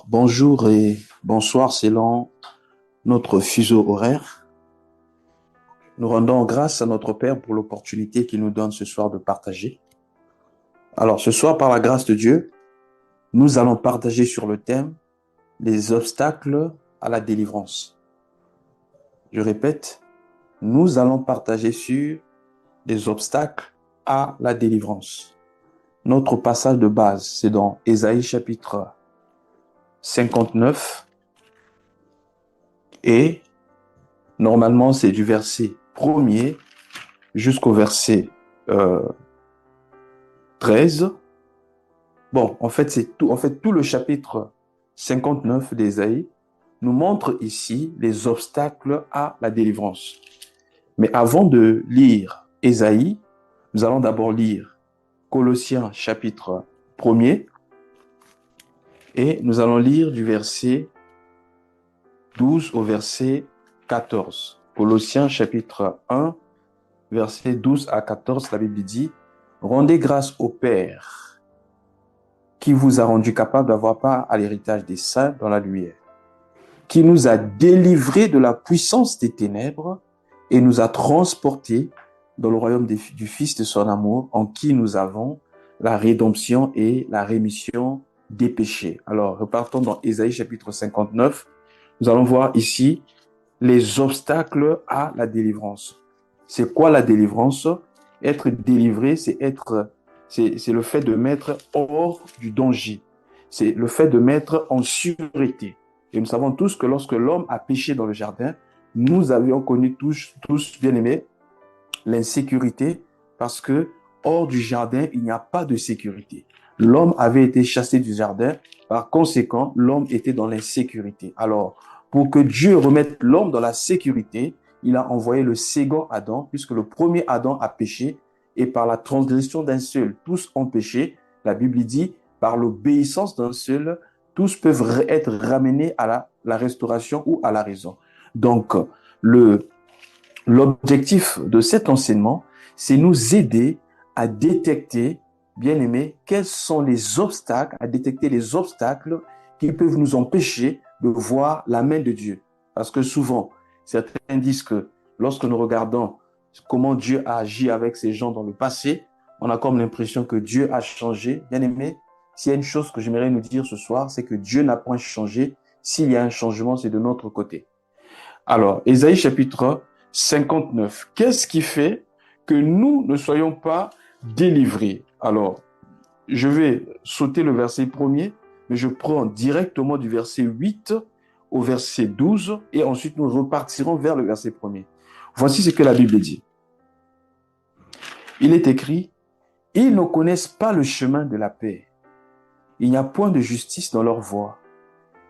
Bonjour et bonsoir selon notre fuseau horaire. Nous rendons grâce à notre Père pour l'opportunité qu'il nous donne ce soir de partager. Alors ce soir, par la grâce de Dieu, nous allons partager sur le thème les obstacles à la délivrance. Je répète, nous allons partager sur les obstacles à la délivrance. Notre passage de base, c'est dans Ésaïe chapitre 59 et normalement c'est du verset 1er jusqu'au verset 13. Bon, en fait, tout le chapitre 59 d'Ésaïe nous montre ici les obstacles à la délivrance. Mais avant de lire Ésaïe, nous allons d'abord lire Colossiens chapitre 1er et nous allons lire du verset 12 au verset 14. Colossiens chapitre 1, verset 12 à 14, la Bible dit « Rendez grâce au Père qui vous a rendu capable d'avoir part à l'héritage des saints dans la lumière, qui nous a délivrés de la puissance des ténèbres et nous a transportés dans le royaume du Fils de son amour, en qui nous avons la rédemption et la rémission des péchés. » Alors, repartons dans Ésaïe chapitre 59. Nous allons voir ici les obstacles à la délivrance. C'est quoi la délivrance? Être délivré, c'est le fait de mettre hors du danger. C'est le fait de mettre en sûreté. Et nous savons tous que lorsque l'homme a péché dans le jardin, nous avions connu tous bien aimés, l'insécurité, parce que hors du jardin, il n'y a pas de sécurité. L'homme avait été chassé du jardin, par conséquent, l'homme était dans l'insécurité. Alors, pour que Dieu remette l'homme dans la sécurité, il a envoyé le second Adam, puisque le premier Adam a péché, et par la transgression d'un seul, tous ont péché. La Bible dit, par l'obéissance d'un seul, tous peuvent être ramenés à la restauration ou à la raison. Donc, l'objectif de cet enseignement, c'est nous aider à détecter, bien aimé, quels sont les obstacles, à détecter les obstacles qui peuvent nous empêcher de voir la main de Dieu. Parce que souvent, certains disent que lorsque nous regardons comment Dieu a agi avec ces gens dans le passé, on a comme l'impression que Dieu a changé. Bien aimé, s'il y a une chose que j'aimerais nous dire ce soir, c'est que Dieu n'a point changé. S'il y a un changement, c'est de notre côté. Alors, Ésaïe chapitre 59. Qu'est-ce qui fait que nous ne soyons pas délivrés? Alors, je vais sauter le verset 1er, mais je prends directement du verset 8 au verset 12 et ensuite nous repartirons vers le verset 1er. Voici ce que la Bible dit. Il est écrit, « Ils ne connaissent pas le chemin de la paix. Il n'y a point de justice dans leur voie.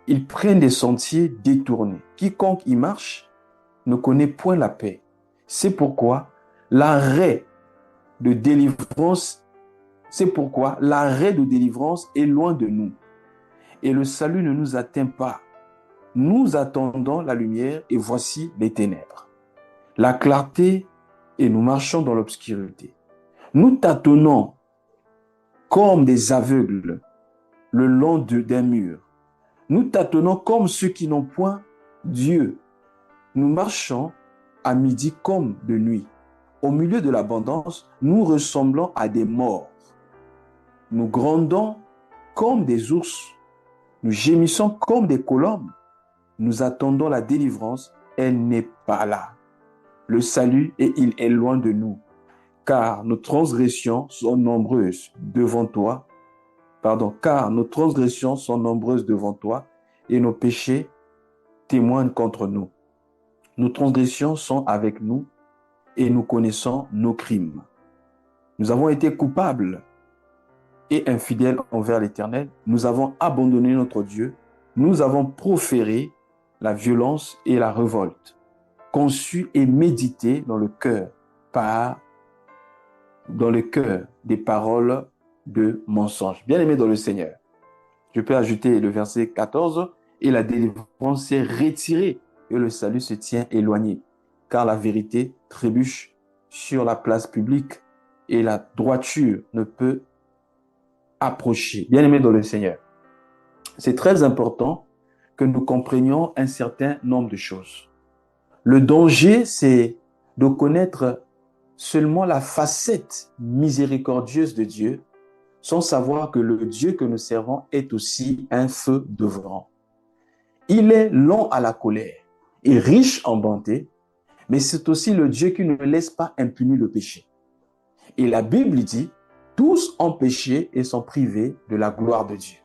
Ils prennent des sentiers détournés. Quiconque y marche ne connaît point la paix. C'est pourquoi l'arrêt de délivrance, est loin de nous. Et le salut ne nous atteint pas. Nous attendons la lumière et voici les ténèbres. La clarté et nous marchons dans l'obscurité. Nous tâtonnons comme des aveugles le long d'un mur. Nous tâtonnons comme ceux qui n'ont point Dieu. Nous marchons à midi comme de nuit. Au milieu de l'abondance, nous ressemblons à des morts. Nous grondons comme des ours. Nous gémissons comme des colombes. Nous attendons la délivrance. Elle n'est pas là. Le salut, et il est loin de nous. Car nos transgressions sont nombreuses devant toi. Car nos transgressions sont nombreuses devant toi et nos péchés témoignent contre nous. Nos transgressions sont avec nous et nous connaissons nos crimes. Nous avons été coupables et infidèles envers l'Éternel. Nous avons abandonné notre Dieu. Nous avons proféré la violence et la révolte, conçu et médité dans le cœur des paroles de mensonges. Bien-aimés dans le Seigneur, je peux ajouter le verset 14, et la délivrance s'est retirée et le salut se tient éloigné, car la vérité trébuche sur la place publique et la droiture ne peut approcher. Bien-aimés dans le Seigneur, c'est très important que nous comprenions un certain nombre de choses. Le danger, c'est de connaître seulement la facette miséricordieuse de Dieu, sans savoir que le Dieu que nous servons est aussi un feu dévorant. Il est lent à la colère et riche en bonté, mais c'est aussi le Dieu qui ne laisse pas impuni le péché. Et la Bible dit, tous ont péché et sont privés de la gloire de Dieu.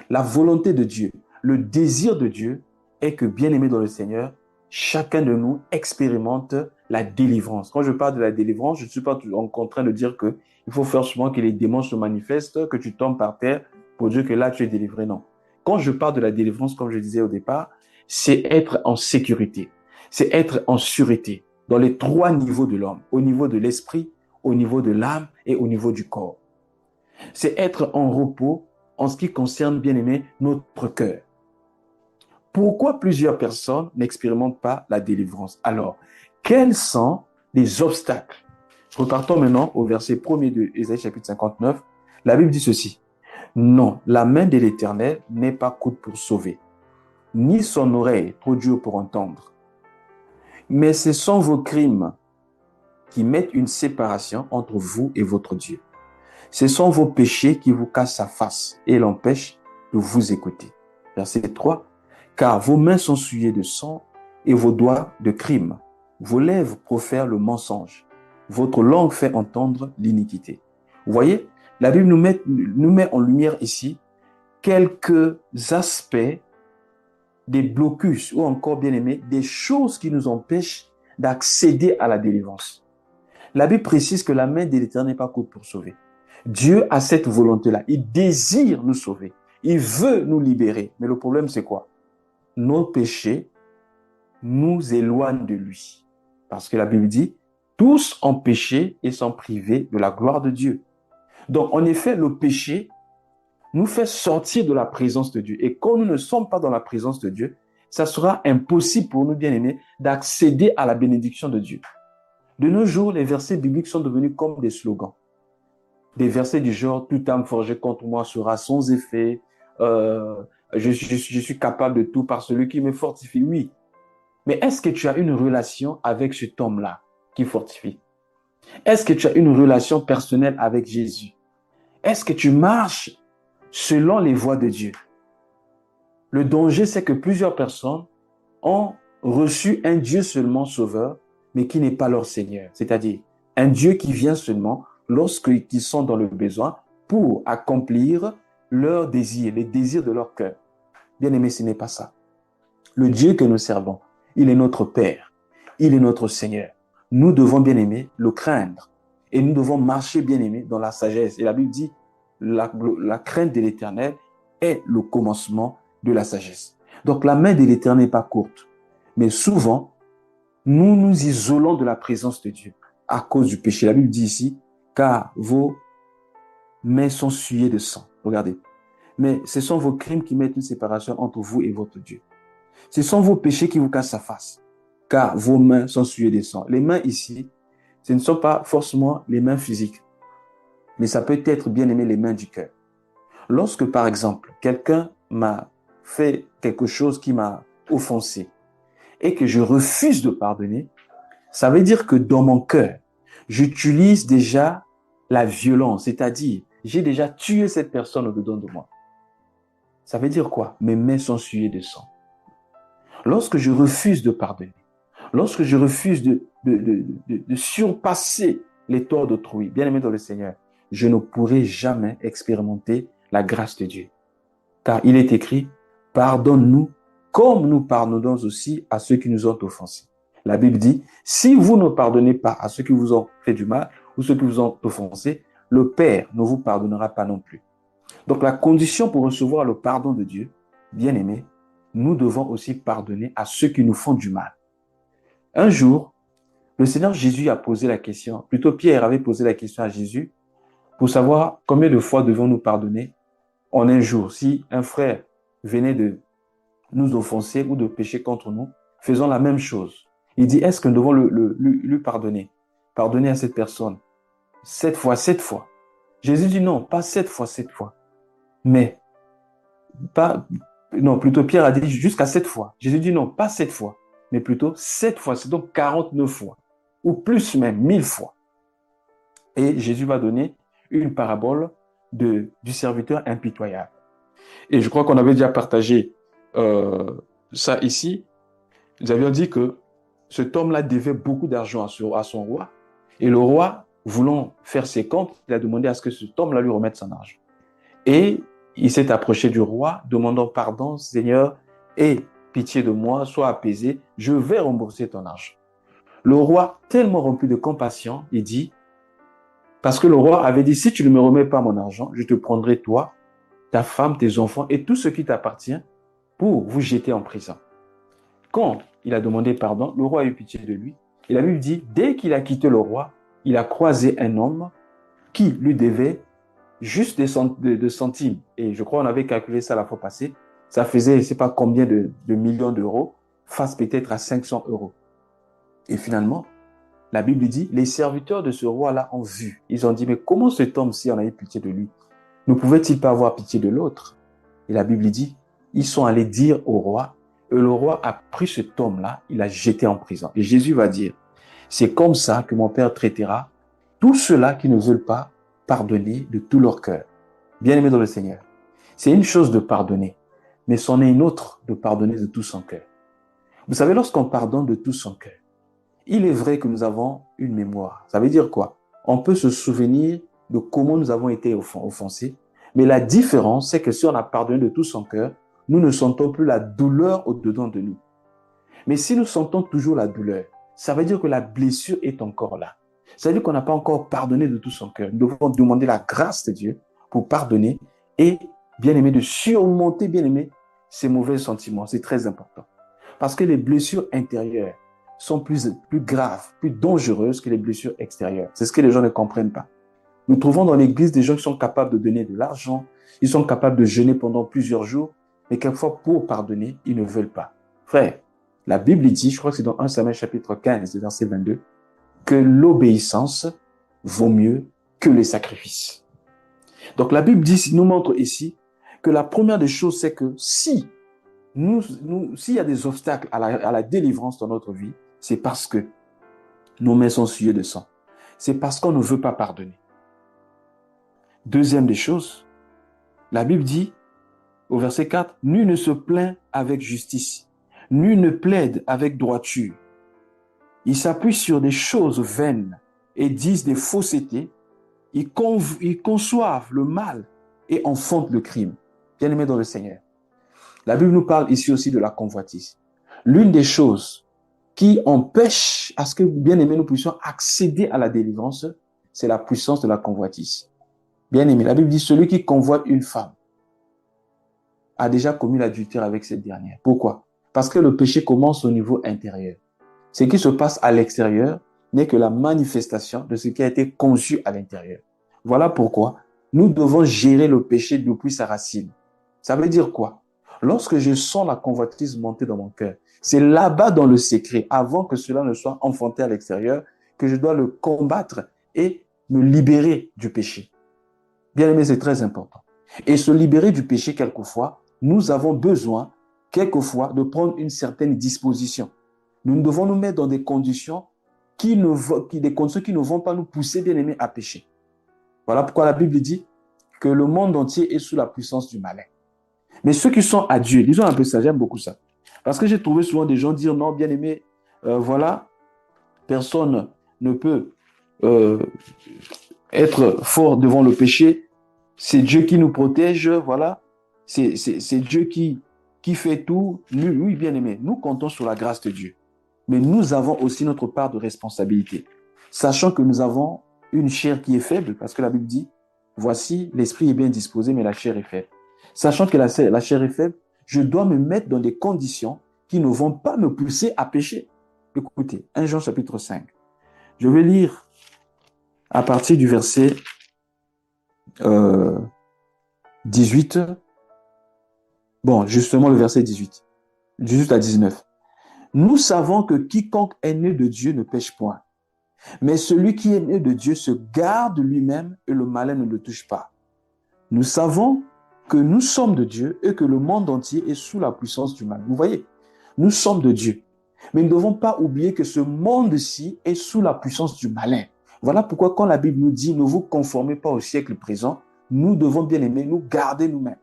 La volonté de Dieu, le désir de Dieu est que, bien-aimés dans le Seigneur, chacun de nous expérimente la délivrance. Quand je parle de la délivrance, je ne suis pas en train de dire qu'il faut forcément que les démons se manifestent, que tu tombes par terre pour dire que là, tu es délivré. Non. Quand je parle de la délivrance, comme je disais au départ, c'est être en sécurité, c'est être en sûreté dans les trois niveaux de l'homme, au niveau de l'esprit, au niveau de l'âme et au niveau du corps. C'est être en repos en ce qui concerne, bien aimé, notre cœur. Pourquoi plusieurs personnes n'expérimentent pas la délivrance? Alors, quels sont les obstacles? Repartons maintenant au verset 1er de Ésaïe chapitre 59. La Bible dit ceci. Non, la main de l'Éternel n'est pas courte pour sauver, ni son oreille trop dure pour entendre. Mais ce sont vos crimes qui mettent une séparation entre vous et votre Dieu. Ce sont vos péchés qui vous cachent sa face et l'empêchent de vous écouter. Verset 3. Car vos mains sont souillées de sang et vos doigts de crime. Vos lèvres profèrent le mensonge. Votre langue fait entendre l'iniquité. Vous voyez, la Bible nous met en lumière ici quelques aspects des blocus ou encore, bien aimé, des choses qui nous empêchent d'accéder à la délivrance. La Bible précise que la main de l'Éternel n'est pas courte pour sauver. Dieu a cette volonté-là. Il désire nous sauver. Il veut nous libérer. Mais le problème, c'est quoi? Nos péchés nous éloignent de lui. Parce que la Bible dit, tous ont péché et sont privés de la gloire de Dieu. Donc, en effet, le péché nous fait sortir de la présence de Dieu. Et quand nous ne sommes pas dans la présence de Dieu, ça sera impossible pour nous, bien-aimés, d'accéder à la bénédiction de Dieu. De nos jours, les versets bibliques sont devenus comme des slogans. Des versets du genre « Toute âme forgée contre moi sera sans effet je suis capable de tout par celui qui me fortifie. » Oui, mais est-ce que tu as une relation avec cet homme-là qui fortifie? Est-ce que tu as une relation personnelle avec Jésus? Est-ce que tu marches selon les voies de Dieu? Le danger, c'est que plusieurs personnes ont reçu un Dieu seulement sauveur, mais qui n'est pas leur Seigneur. C'est-à-dire un Dieu qui vient seulement lorsqu'ils sont dans le besoin pour accomplir leurs désirs, les désirs de leur cœur. Bien aimé, ce n'est pas ça. Le Dieu que nous servons, il est notre Père, il est notre Seigneur. Nous devons, bien aimé, le craindre et nous devons marcher, bien aimé, dans la sagesse. Et la Bible dit, la crainte de l'Éternel est le commencement de la sagesse. Donc la main de l'Éternel n'est pas courte, mais souvent, nous nous isolons de la présence de Dieu à cause du péché. La Bible dit ici, car vos mains sont souillées de sang. Regardez. Mais ce sont vos crimes qui mettent une séparation entre vous et votre Dieu. Ce sont vos péchés qui vous cachent sa face, car vos mains sont souillées de sang. Les mains ici, ce ne sont pas forcément les mains physiques, mais ça peut être, bien aimé, les mains du cœur. Lorsque, par exemple, quelqu'un m'a fait quelque chose qui m'a offensé et que je refuse de pardonner, ça veut dire que dans mon cœur, j'utilise déjà la violence, c'est-à-dire j'ai déjà tué cette personne au-dedans de moi. Ça veut dire quoi? Mes mains sont souillées de sang. Lorsque je refuse de pardonner, lorsque je refuse de surpasser les torts d'autrui, bien aimé dans le Seigneur, je ne pourrai jamais expérimenter la grâce de Dieu. Car il est écrit, pardonne-nous comme nous pardonnons aussi à ceux qui nous ont offensés. La Bible dit, si vous ne pardonnez pas à ceux qui vous ont fait du mal ou ceux qui vous ont offensé, le Père ne vous pardonnera pas non plus. Donc la condition pour recevoir le pardon de Dieu, bien aimé, nous devons aussi pardonner à ceux qui nous font du mal. Un jour, le Seigneur Jésus a posé la question, plutôt Pierre avait posé la question à Jésus pour savoir combien de fois devons-nous pardonner en un jour. Si un frère venait de nous offenser ou de pécher contre nous, faisons la même chose. Il dit, est-ce que nous devons lui pardonner? Pardonner à cette personne 7 fois, 7 fois. Jésus dit non, pas 7 fois, 7 fois, mais pas, non, plutôt Pierre a dit jusqu'à 7 fois. Jésus dit non, pas 7 fois, mais plutôt 7 fois, c'est donc 49 fois, ou plus même, 1000 fois. Et Jésus va donner une parabole du serviteur impitoyable. Et je crois qu'on avait déjà partagé euh, ça ici. Nous avions dit que cet homme-là devait beaucoup d'argent à son roi. Et le roi, voulant faire ses comptes, il a demandé à ce que cet homme-là lui remette son argent. Et il s'est approché du roi, demandant pardon, Seigneur, aie pitié de moi, sois apaisé, je vais rembourser ton argent. Le roi, tellement rempli de compassion, il dit, parce que le roi avait dit, si tu ne me remets pas mon argent, je te prendrai toi, ta femme, tes enfants et tout ce qui t'appartient pour vous jeter en prison. Quand il a demandé pardon, le roi a eu pitié de lui. Et la Bible dit, dès qu'il a quitté le roi, il a croisé un homme qui lui devait juste des centimes. Et je crois qu'on avait calculé ça la fois passée. Ça faisait, je ne sais pas combien de millions d'euros, face peut-être à 500 euros. Et finalement, la Bible dit, les serviteurs de ce roi-là ont vu. Ils ont dit, mais comment cet homme-ci en a eu pitié de lui? Ne pouvait-il pas avoir pitié de l'autre? Et la Bible dit, ils sont allés dire au roi, et le roi a pris cet homme-là, il l'a jeté en prison. Et Jésus va dire, c'est comme ça que mon Père traitera tous ceux-là qui ne veulent pas pardonner de tout leur cœur. Bien-aimés dans le Seigneur, c'est une chose de pardonner, mais c'en est une autre de pardonner de tout son cœur. Vous savez, lorsqu'on pardonne de tout son cœur, il est vrai que nous avons une mémoire. Ça veut dire quoi? On peut se souvenir de comment nous avons été offensés, mais la différence, c'est que si on a pardonné de tout son cœur, nous ne sentons plus la douleur au-dedans de nous. Mais si nous sentons toujours la douleur, ça veut dire que la blessure est encore là. Ça veut dire qu'on n'a pas encore pardonné de tout son cœur. Nous devons demander la grâce de Dieu pour pardonner et, bien aimé, de surmonter, bien aimé, ces mauvais sentiments. C'est très important. Parce que les blessures intérieures sont plus graves, plus dangereuses que les blessures extérieures. C'est ce que les gens ne comprennent pas. Nous trouvons dans l'église des gens qui sont capables de donner de l'argent, ils sont capables de jeûner pendant plusieurs jours, mais quelquefois, pour pardonner, ils ne veulent pas. Frère, la Bible dit, je crois que c'est dans 1 Samuel chapitre 15, verset 22, que l'obéissance vaut mieux que les sacrifices. Donc la Bible nous montre ici que la première des choses, c'est que s'il y a des obstacles à la délivrance dans notre vie, c'est parce que nos mains sont souillées de sang. C'est parce qu'on ne veut pas pardonner. Deuxième des choses, la Bible dit au verset 4, « Nul ne se plaint avec justice, nul ne plaide avec droiture. Ils s'appuient sur des choses vaines et disent des faussetés. Ils conçoivent le mal et enfantent le crime. » Bien-aimés dans le Seigneur, la Bible nous parle ici aussi de la convoitise. L'une des choses qui empêche à ce que, bien-aimés, nous puissions accéder à la délivrance, c'est la puissance de la convoitise. Bien-aimés, la Bible dit, celui qui convoite une femme a déjà commis l'adultère avec cette dernière. Pourquoi? Parce que le péché commence au niveau intérieur. Ce qui se passe à l'extérieur n'est que la manifestation de ce qui a été conçu à l'intérieur. Voilà pourquoi nous devons gérer le péché depuis sa racine. Ça veut dire quoi? Lorsque je sens la convoitise monter dans mon cœur, c'est là-bas dans le secret, avant que cela ne soit enfanté à l'extérieur, que je dois le combattre et me libérer du péché. Bien aimé, c'est très important. Et se libérer du péché, quelquefois, nous avons besoin, quelquefois, de prendre une certaine disposition. Nous devons nous mettre dans des conditions qui ne vont pas nous pousser, bien aimé, à pécher. Voilà pourquoi la Bible dit que le monde entier est sous la puissance du malin. Mais ceux qui sont à Dieu, disons un peu ça, j'aime beaucoup ça. Parce que j'ai trouvé souvent des gens dire, non, bien aimé, voilà, personne ne peut être fort devant le péché. C'est Dieu qui nous protège, voilà. C'est Dieu qui fait tout. Oui, bien aimé, nous comptons sur la grâce de Dieu. Mais nous avons aussi notre part de responsabilité. Sachant que nous avons une chair qui est faible, parce que la Bible dit, voici, l'esprit est bien disposé, mais la chair est faible. Sachant que la chair est faible, je dois me mettre dans des conditions qui ne vont pas me pousser à pécher. Écoutez, 1 Jean chapitre 5. Je vais lire à partir du verset 18. Bon, justement le verset 18. 18 à 19. Nous savons que quiconque est né de Dieu ne pêche point. Mais celui qui est né de Dieu se garde lui-même et le malin ne le touche pas. Nous savons que nous sommes de Dieu et que le monde entier est sous la puissance du mal. Vous voyez, nous sommes de Dieu. Mais nous ne devons pas oublier que ce monde-ci est sous la puissance du malin. Voilà pourquoi quand la Bible nous dit « ne vous conformez pas au siècle présent », nous devons bien aimer nous garder nous-mêmes.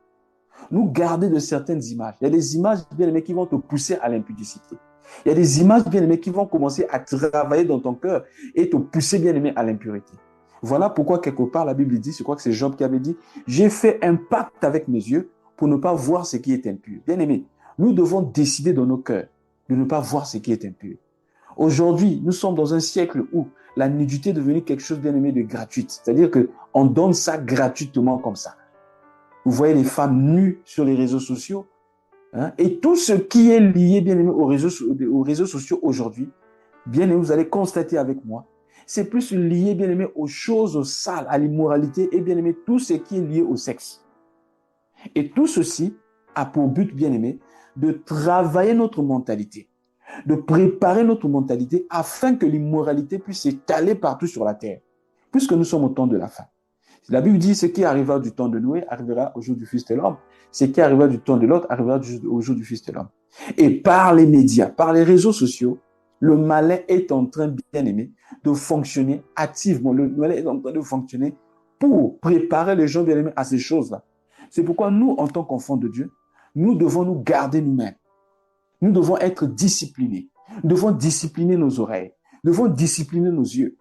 Nous garder de certaines images. Il y a des images bien aimées qui vont te pousser à l'impudicité. Il y a des images bien aimées qui vont commencer à travailler dans ton cœur et te pousser bien aimé à l'impurité. Voilà pourquoi quelque part la Bible dit, je crois que c'est Job qui avait dit, j'ai fait un pacte avec mes yeux pour ne pas voir ce qui est impur. Bien aimé, nous devons décider dans nos cœurs de ne pas voir ce qui est impur. Aujourd'hui, nous sommes dans un siècle où la nudité est devenue quelque chose bien aimé de gratuite. C'est-à-dire qu'on donne ça gratuitement comme ça. Vous voyez les femmes nues sur les réseaux sociaux, hein, et tout ce qui est lié, bien aimé, aux réseaux sociaux aujourd'hui, bien aimé, vous allez constater avec moi, c'est plus lié, bien aimé, aux choses sales, à l'immoralité, et bien aimé, tout ce qui est lié au sexe. Et tout ceci a pour but, bien aimé, de travailler notre mentalité, de préparer notre mentalité afin que l'immoralité puisse s'étaler partout sur la terre, puisque nous sommes au temps de la fin. La Bible dit ce qui arrivera du temps de Noé arrivera au jour du Fils de l'homme. Ce qui arrivera du temps de l'autre arrivera au jour du Fils de l'homme. Et par les médias, par les réseaux sociaux, le malin est en train, bien aimé, de fonctionner activement. Le malin est en train de fonctionner pour préparer les gens, bien aimés, à ces choses-là. C'est pourquoi nous, en tant qu'enfants de Dieu, nous devons nous garder nous-mêmes. Nous devons être disciplinés. Nous devons discipliner nos oreilles. Nous devons discipliner nos yeux.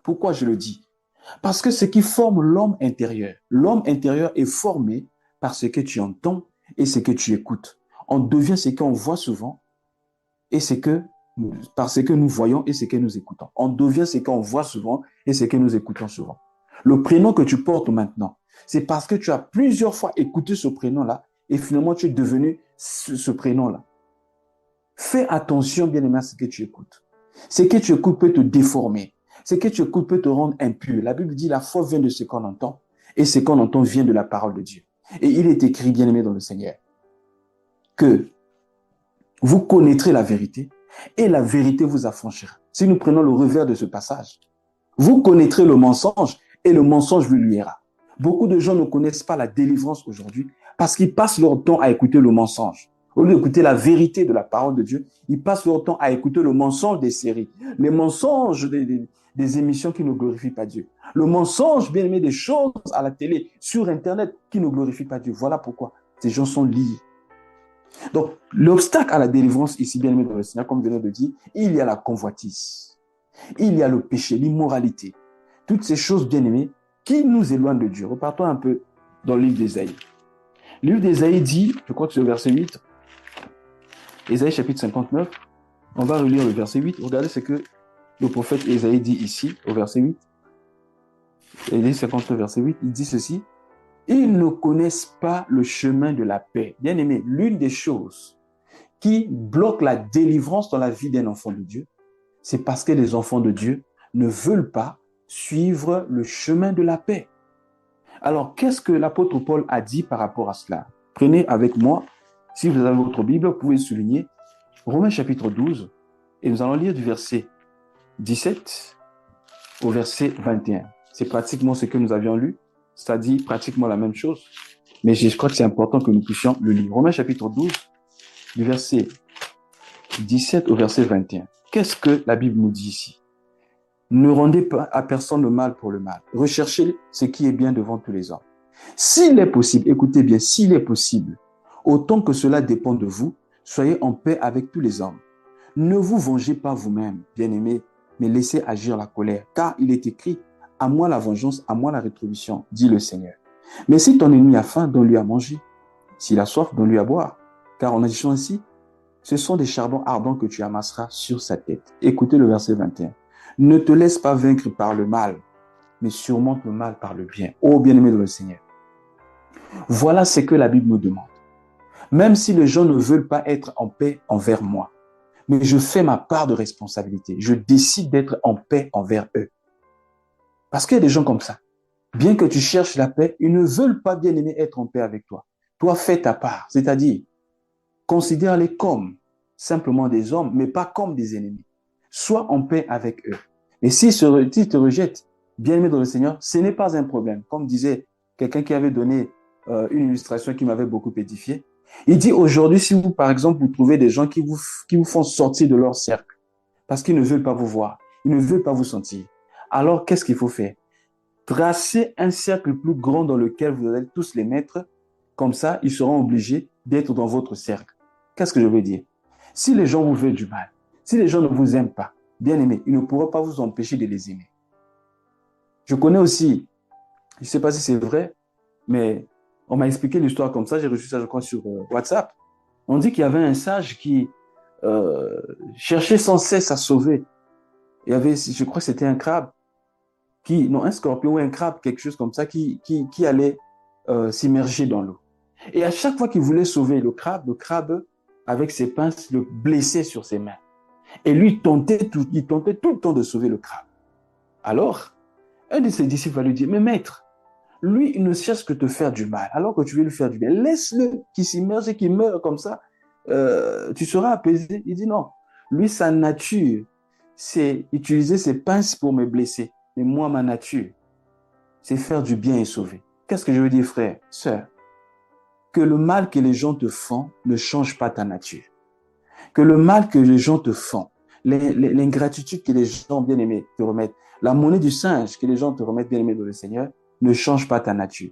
Pourquoi je le dis? Parce que ce qui forme l'homme intérieur est formé par ce que tu entends et ce que tu écoutes. On devient ce qu'on voit souvent et par ce que nous voyons et ce que nous écoutons. On devient ce qu'on voit souvent et ce que nous écoutons souvent. Le prénom que tu portes maintenant, c'est parce que tu as plusieurs fois écouté ce prénom-là et finalement tu es devenu ce prénom-là. Fais attention, bien aimé, à ce que tu écoutes. Ce que tu écoutes peut te déformer. Ce que tu écoutes peut te rendre impur. La Bible dit la foi vient de ce qu'on entend et ce qu'on entend vient de la parole de Dieu. Et il est écrit, bien aimé dans le Seigneur, que vous connaîtrez la vérité et la vérité vous affranchira. Si nous prenons le revers de ce passage, vous connaîtrez le mensonge et le mensonge vous luira. Beaucoup de gens ne connaissent pas la délivrance aujourd'hui parce qu'ils passent leur temps à écouter le mensonge. Au lieu d'écouter la vérité de la parole de Dieu, ils passent leur temps à écouter le mensonge des séries, les mensonges des émissions qui ne glorifient pas Dieu. Le mensonge, bien aimé, des choses à la télé, sur Internet, qui ne glorifient pas Dieu. Voilà pourquoi ces gens sont liés. Donc, l'obstacle à la délivrance ici, bien aimé dans le Seigneur, comme je viens de dire, il y a la convoitise, il y a le péché, l'immoralité. Toutes ces choses, bien aimées, qui nous éloignent de Dieu. Repartons un peu dans le livre d'Ésaïe. Le livre d'Ésaïe dit, je crois que c'est le verset 8, Ésaïe chapitre 59, on va relire le verset 8. Regardez ce que le prophète Ésaïe dit ici, au verset 8. Ésaïe 59, verset 8, il dit ceci. Ils ne connaissent pas le chemin de la paix. Bien aimé, l'une des choses qui bloque la délivrance dans la vie d'un enfant de Dieu, c'est parce que les enfants de Dieu ne veulent pas suivre le chemin de la paix. Alors, qu'est-ce que l'apôtre Paul a dit par rapport à cela? Prenez avec moi, si vous avez votre Bible, vous pouvez souligner Romains chapitre 12, et nous allons lire du verset 17 au verset 21. C'est pratiquement ce que nous avions lu, ça dit pratiquement la même chose, mais je crois que c'est important que nous puissions le lire. Romains chapitre 12, du verset 17 au verset 21. Qu'est-ce que la Bible nous dit ici? Ne rendez pas à personne le mal pour le mal. Recherchez ce qui est bien devant tous les hommes. S'il est possible, écoutez bien, s'il est possible, autant que cela dépend de vous, soyez en paix avec tous les hommes. Ne vous vengez pas vous-même, bien-aimés, mais laissez agir la colère, car il est écrit, à moi la vengeance, à moi la rétribution, dit le Seigneur. Mais si ton ennemi a faim, donne-lui à manger. S'il a soif, donne-lui à boire. Car en agissant ainsi, ce sont des charbons ardents que tu amasseras sur sa tête. Écoutez le verset 21. Ne te laisse pas vaincre par le mal, mais surmonte le mal par le bien. Ô bien-aimé de le Seigneur. Voilà ce que la Bible nous demande. Même si les gens ne veulent pas être en paix envers moi, mais je fais ma part de responsabilité. Je décide d'être en paix envers eux. Parce qu'il y a des gens comme ça. Bien que tu cherches la paix, ils ne veulent pas, bien aimé, être en paix avec toi. Toi, fais ta part. C'est-à-dire, considère-les comme simplement des hommes, mais pas comme des ennemis. Sois en paix avec eux. Et s'ils te rejettent, bien aimé dans le Seigneur, ce n'est pas un problème. Comme disait quelqu'un qui avait donné une illustration qui m'avait beaucoup édifié. Il dit aujourd'hui, si vous, par exemple, vous trouvez des gens qui vous font sortir de leur cercle parce qu'ils ne veulent pas vous voir, ils ne veulent pas vous sentir, alors qu'est-ce qu'il faut faire? Tracez un cercle plus grand dans lequel vous allez tous les mettre. Comme ça, ils seront obligés d'être dans votre cercle. Qu'est-ce que je veux dire? Si les gens vous veulent du mal, si les gens ne vous aiment pas, bien aimés, ils ne pourront pas vous empêcher de les aimer. Je connais aussi, je ne sais pas si c'est vrai, mais on m'a expliqué l'histoire comme ça, j'ai reçu ça, je crois, sur WhatsApp. On dit qu'il y avait un sage qui cherchait sans cesse à sauver. Il y avait, je crois que c'était un crabe, non, un scorpion ou un crabe, quelque chose comme ça, qui allait s'immerger dans l'eau. Et à chaque fois qu'il voulait sauver le crabe, avec ses pinces, le blessait sur ses mains. Et lui, il tentait tout le temps de sauver le crabe. Alors, un de ses disciples va lui dire, mais maître, lui, il ne cherche que te faire du mal, alors que tu veux lui faire du bien. Laisse-le qu'il s'immerge et qu'il meure comme ça. Tu seras apaisé. Il dit non. Lui, sa nature, c'est utiliser ses pinces pour me blesser. Mais moi, ma nature, c'est faire du bien et sauver. Qu'est-ce que je veux dire, frère, sœur? Que le mal que les gens te font ne change pas ta nature. Que le mal que les gens te font, l'ingratitude que les gens bien-aimés te remettent, la monnaie du singe que les gens te remettent bien-aimés dans le Seigneur, ne change pas ta nature.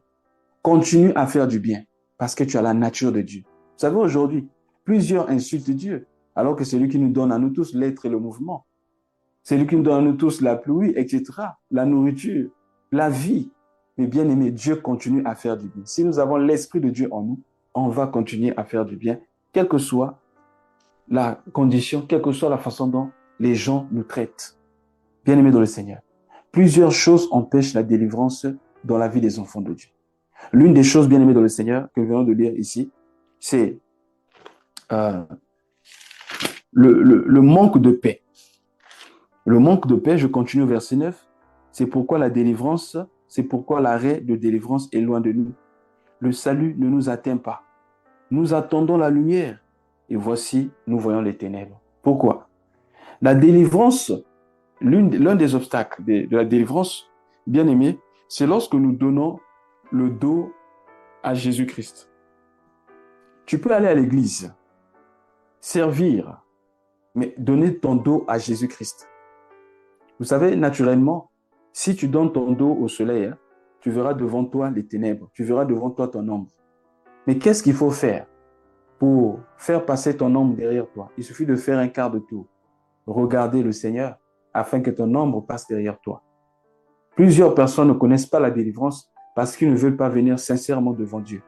Continue à faire du bien parce que tu as la nature de Dieu. Vous savez, aujourd'hui, plusieurs insultent Dieu, alors que c'est lui qui nous donne à nous tous l'être et le mouvement. C'est lui qui nous donne à nous tous la pluie, etc., la nourriture, la vie. Mais bien aimé, Dieu continue à faire du bien. Si nous avons l'Esprit de Dieu en nous, on va continuer à faire du bien, quelle que soit la condition, quelle que soit la façon dont les gens nous traitent. Bien aimé dans le Seigneur, plusieurs choses empêchent la délivrance dans la vie des enfants de Dieu. L'une des choses, bien aimées dans le Seigneur, que nous venons de lire ici, c'est le manque de paix. Le manque de paix, je continue au verset 9, c'est pourquoi la délivrance, c'est pourquoi l'arrêt de délivrance est loin de nous. Le salut ne nous atteint pas. Nous attendons la lumière et voici, nous voyons les ténèbres. Pourquoi? La délivrance, l'un des obstacles de la délivrance, bien aimé, c'est lorsque nous donnons le dos à Jésus-Christ. Tu peux aller à l'église, servir, mais donner ton dos à Jésus-Christ. Vous savez, naturellement, si tu donnes ton dos au soleil, tu verras devant toi les ténèbres, tu verras devant toi ton ombre. Mais qu'est-ce qu'il faut faire pour faire passer ton ombre derrière toi? Il suffit de faire un quart de tour, regarder le Seigneur afin que ton ombre passe derrière toi. Plusieurs personnes ne connaissent pas la délivrance parce qu'ils ne veulent pas venir sincèrement devant Dieu.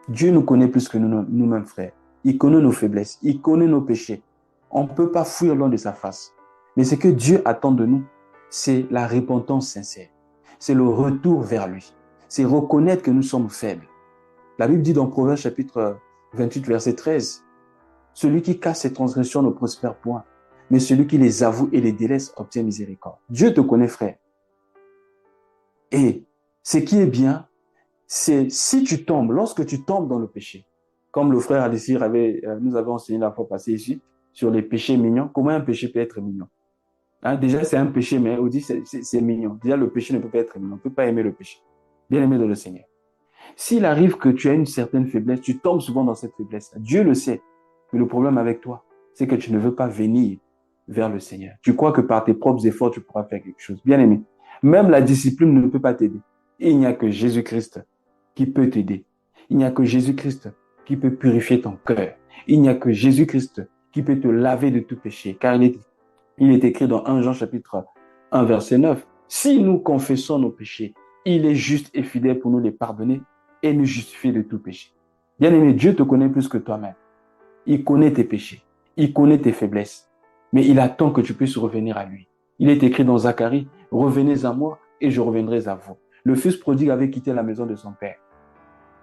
Dieu nous connaît plus que nous-mêmes, frères. Il connaît nos faiblesses, il connaît nos péchés. On ne peut pas fuir loin de sa face. Mais ce que Dieu attend de nous, c'est la repentance sincère. C'est le retour vers lui. C'est reconnaître que nous sommes faibles. La Bible dit dans Proverbe chapitre 28, verset 13, « Celui qui casse ses transgressions ne prospère point, mais celui qui les avoue et les délaisse obtient miséricorde. » Dieu te connaît, frère. Et ce qui est bien, c'est si tu tombes, lorsque tu tombes dans le péché, comme le frère Alessir nous avait enseigné la fois passée ici, sur les péchés mignons, comment un péché peut être mignon. Déjà, c'est un péché, mais on dit c'est mignon. Déjà, le péché ne peut pas être mignon. On ne peut pas aimer le péché. Bien aimer dans le Seigneur. S'il arrive que tu as une certaine faiblesse, tu tombes souvent dans cette faiblesse. Dieu le sait. Mais le problème avec toi, c'est que tu ne veux pas venir vers le Seigneur. Tu crois que par tes propres efforts, tu pourras faire quelque chose. Bien aimé. Même la discipline ne peut pas t'aider. Il n'y a que Jésus-Christ qui peut t'aider. Il n'y a que Jésus-Christ qui peut purifier ton cœur. Il n'y a que Jésus-Christ qui peut te laver de tout péché. Car il est écrit dans 1 Jean chapitre 1 verset 9. Si nous confessons nos péchés, il est juste et fidèle pour nous les pardonner et nous justifier de tout péché. Bien-aimé, Dieu te connaît plus que toi-même. Il connaît tes péchés. Il connaît tes faiblesses. Mais il attend que tu puisses revenir à lui. Il est écrit dans Zacharie, revenez à moi et je reviendrai à vous. Le fils prodigue avait quitté la maison de son père.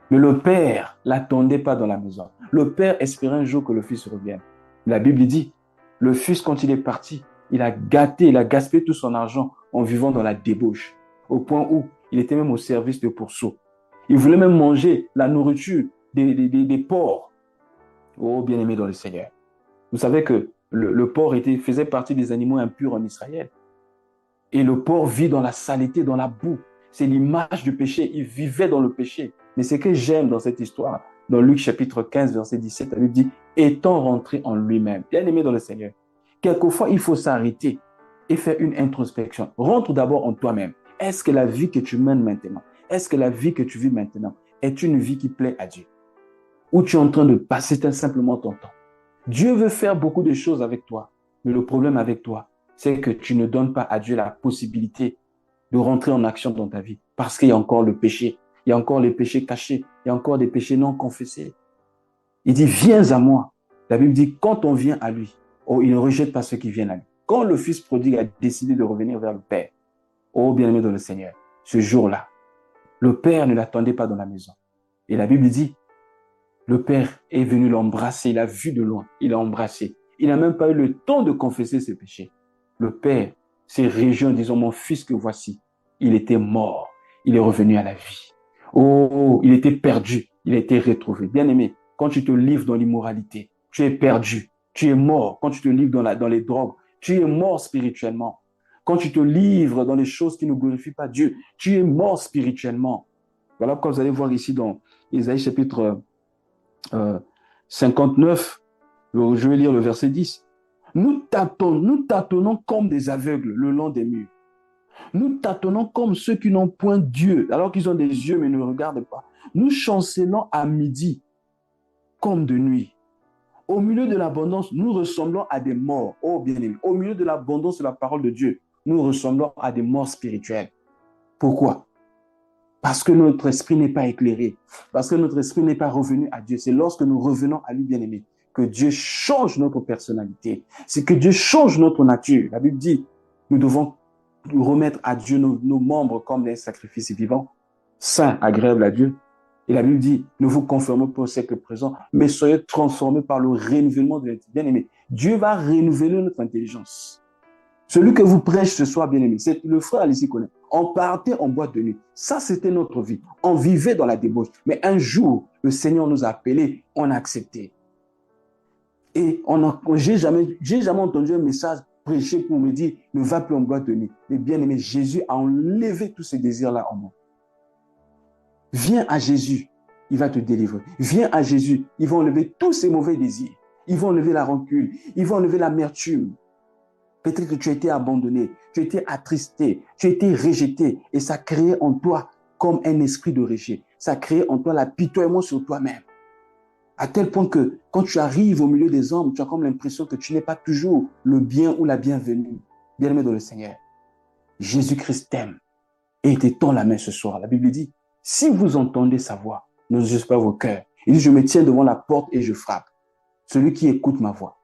Mais le père l'attendait pas dans la maison. Le père espérait un jour que le fils revienne. La Bible dit, le fils, quand il est parti, il a gaspillé tout son argent en vivant dans la débauche, au point où il était même au service de pourceaux. Il voulait même manger la nourriture des porcs. Oh, bien-aimé dans le Seigneur. Vous savez que le porc faisait partie des animaux impurs en Israël. Et le porc vit dans la saleté, dans la boue. C'est l'image du péché. Il vivait dans le péché. Mais ce que j'aime dans cette histoire, dans Luc chapitre 15, verset 17, la Bible dit, étant rentré en lui-même, bien aimé dans le Seigneur, quelquefois, il faut s'arrêter et faire une introspection. Rentre d'abord en toi-même. Est-ce que la vie que tu mènes maintenant, est-ce que la vie que tu vis maintenant est une vie qui plaît à Dieu? Ou tu es en train de passer simplement ton temps? Dieu veut faire beaucoup de choses avec toi. Mais le problème avec toi, c'est que tu ne donnes pas à Dieu la possibilité de rentrer en action dans ta vie. Parce qu'il y a encore le péché. Il y a encore les péchés cachés. Il y a encore des péchés non confessés. Il dit, viens à moi. La Bible dit, quand on vient à lui, oh, il ne rejette pas ceux qui viennent à lui. Quand le fils prodigue a décidé de revenir vers le Père, oh bien-aimé dans le Seigneur, ce jour-là, le Père ne l'attendait pas dans la maison. Et la Bible dit, le Père est venu l'embrasser, il a vu de loin, il l'a embrassé. Il n'a même pas eu le temps de confesser ses péchés. Le Père s'est réjoui en disant, mon fils que voici, il était mort, il est revenu à la vie. Oh, il était perdu, il a été retrouvé. Bien-aimé, quand tu te livres dans l'immoralité, tu es perdu, tu es mort. Quand tu te livres dans les drogues, tu es mort spirituellement. Quand tu te livres dans les choses qui ne glorifient pas Dieu, tu es mort spirituellement. Voilà pourquoi vous allez voir ici dans Isaïe chapitre 59, je vais lire le verset 10. Nous tâtonnons comme des aveugles le long des murs. Nous tâtonnons comme ceux qui n'ont point Dieu, alors qu'ils ont des yeux mais ne regardent pas. Nous chancelons à midi comme de nuit. Au milieu de l'abondance, nous ressemblons à des morts. Oh bien-aimés, au milieu de l'abondance de la parole de Dieu, nous ressemblons à des morts spirituels. Pourquoi? Parce que notre esprit n'est pas éclairé, parce que notre esprit n'est pas revenu à Dieu. C'est lorsque nous revenons à lui, bien-aimé, que Dieu change notre personnalité. C'est que Dieu change notre nature. La Bible dit, nous devons remettre à Dieu nos membres comme des sacrifices vivants, saints, agréables à Dieu. Et la Bible dit, ne vous conformez pas au siècle présent, mais soyez transformés par le renouvellement de l'intelligence. Bien-aimé, Dieu va renouveler notre intelligence. Celui que vous prêchez ce soir, bien-aimé, c'est le frère ici connaît. On partait en boîte de nuit. Ça, c'était notre vie. On vivait dans la débauche. Mais un jour, le Seigneur nous a appelés, on a accepté. Et j'ai jamais entendu un message prêché pour me dire, ne va plus en boîte de nuit. Mais bien-aimé, Jésus a enlevé tous ces désirs-là en moi. Viens à Jésus, il va te délivrer. Viens à Jésus, il va enlever tous ces mauvais désirs. Il va enlever la rancune, il va enlever l'amertume. Peut-être que tu as été abandonné, tu as été attristé, tu as été rejeté et ça a créé en toi comme un esprit de rejet. Ça a créé en toi l'apitoiement sur toi-même. À tel point que quand tu arrives au milieu des hommes, tu as comme l'impression que tu n'es pas toujours le bien ou la bienvenue. Bien-aimé dans le Seigneur, Jésus-Christ t'aime et il te tend la main ce soir. La Bible dit, si vous entendez sa voix, ne jugez pas vos cœurs. Il dit, je me tiens devant la porte et je frappe. Celui qui écoute ma voix,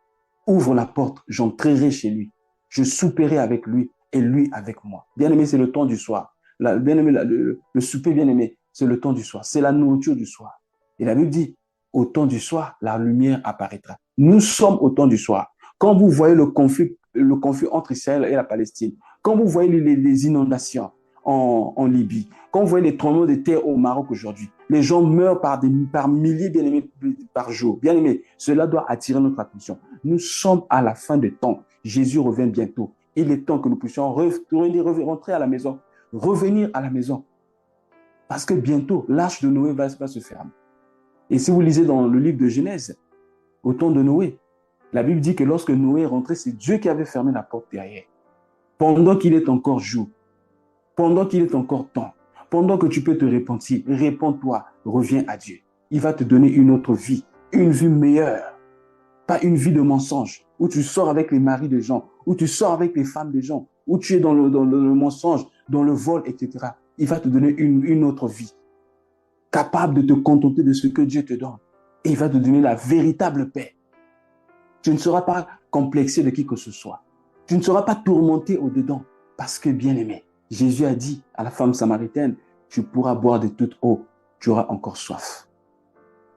ouvre la porte, j'entrerai chez lui. Je souperai avec lui et lui avec moi. Bien-aimé, c'est le temps du soir. Bien-aimé, le souper, bien-aimé, c'est le temps du soir. C'est la nourriture du soir. Et la Bible dit, au temps du soir, la lumière apparaîtra. Nous sommes au temps du soir. Quand vous voyez le conflit entre Israël et la Palestine, quand vous voyez les inondations en Libye, quand vous voyez les tremblements de terre au Maroc aujourd'hui, les gens meurent par milliers, bien-aimés, par jour. Bien-aimés, cela doit attirer notre attention. Nous sommes à la fin des temps. Jésus revient bientôt. Il est temps que nous puissions rentrer à la maison, revenir à la maison. Parce que bientôt, l'arche de Noé va se fermer. Et si vous lisez dans le livre de Genèse, au temps de Noé, la Bible dit que lorsque Noé est rentré, c'est Dieu qui avait fermé la porte derrière. Pendant qu'il est encore jour, pendant qu'il est encore temps, pendant que tu peux te repentir, répands-toi, reviens à Dieu. Il va te donner une autre vie, une vie meilleure. Pas une vie de mensonge, où tu sors avec les maris des gens, où tu sors avec les femmes des gens, où tu es dans le mensonge, dans le vol, etc. Il va te donner une autre vie, capable de te contenter de ce que Dieu te donne. Et il va te donner la véritable paix. Tu ne seras pas complexé de qui que ce soit. Tu ne seras pas tourmenté au-dedans. Parce que, bien-aimé, Jésus a dit à la femme samaritaine, tu pourras boire de toute eau, tu auras encore soif.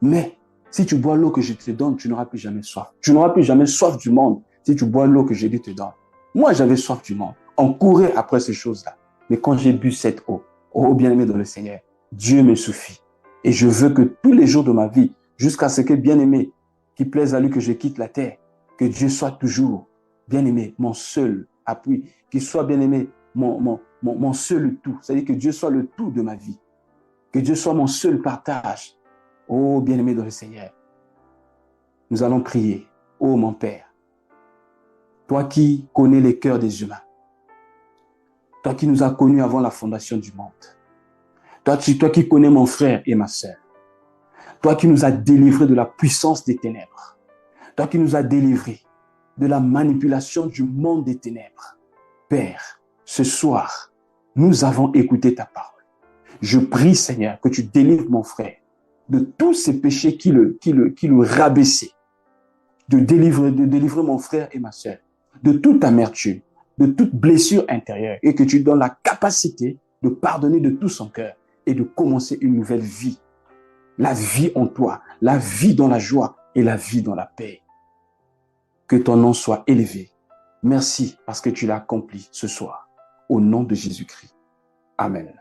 Mais, si tu bois l'eau que je te donne, tu n'auras plus jamais soif. Tu n'auras plus jamais soif du monde si tu bois l'eau que Jésus te donne. Moi, j'avais soif du monde. On courait après ces choses-là. Mais quand j'ai bu cette eau, oh bien-aimé dans le Seigneur, Dieu me suffit. Et je veux que tous les jours de ma vie, jusqu'à ce que, bien-aimé, qu'il plaise à lui que je quitte la terre, que Dieu soit toujours, bien-aimé, mon seul appui, qu'il soit, bien-aimé, mon seul tout. C'est-à-dire que Dieu soit le tout de ma vie. Que Dieu soit mon seul partage. Oh, bien-aimé dans le Seigneur, nous allons prier. Oh, mon Père, toi qui connais les cœurs des humains, toi qui nous as connus avant la fondation du monde, toi qui connais mon frère et ma sœur, toi qui nous as délivrés de la puissance des ténèbres, toi qui nous as délivrés de la manipulation du monde des ténèbres. Père, ce soir, nous avons écouté ta parole. Je prie, Seigneur, que tu délivres mon frère de tous ces péchés qui le rabaissaient, de délivrer mon frère et ma sœur de toute amertume, de toute blessure intérieure, et que tu donnes la capacité de pardonner de tout son cœur et de commencer une nouvelle vie. La vie en toi, la vie dans la joie et la vie dans la paix. Que ton nom soit élevé. Merci parce que tu l'as accompli ce soir. Au nom de Jésus-Christ. Amen.